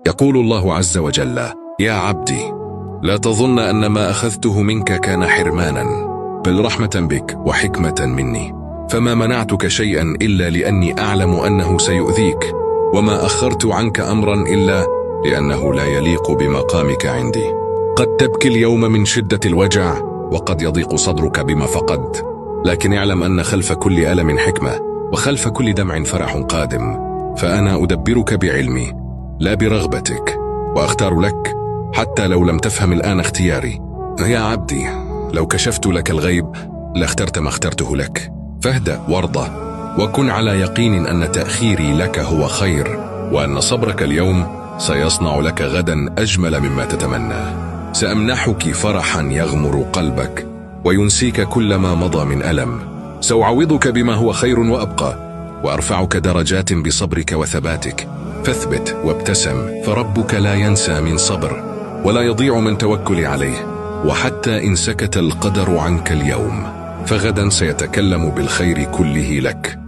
يقول الله عز وجل: يا عبدي، لا تظن أن ما أخذته منك كان حرمانا، بل رحمة بك وحكمة مني، فما منعتك شيئا إلا لأني أعلم أنه سيؤذيك، وما أخرت عنك أمرا إلا لأنه لا يليق بمقامك عندي. قد تبكي اليوم من شدة الوجع، وقد يضيق صدرك بما فقدت، لكن اعلم أن خلف كل ألم حكمة، وخلف كل دمع فرح قادم. فأنا أدبرك بعلمي لا برغبتك، وأختار لك حتى لو لم تفهم الآن اختياري. يا عبدي، لو كشفت لك الغيب لاخترت ما اخترته لك، فاهدأ وارضى، وكن على يقين أن تأخيري لك هو خير، وأن صبرك اليوم سيصنع لك غدا أجمل مما تتمنى. سأمنحك فرحا يغمر قلبك وينسيك كل ما مضى من ألم. سأعوضك بما هو خير وأبقى، وأرفعك درجات بصبرك وثباتك. فاثبت وابتسم، فربك لا ينسى من صبر، ولا يضيع من توكل عليه. وحتى إن سكت القدر عنك اليوم، فغدا سيتكلم بالخير كله لك.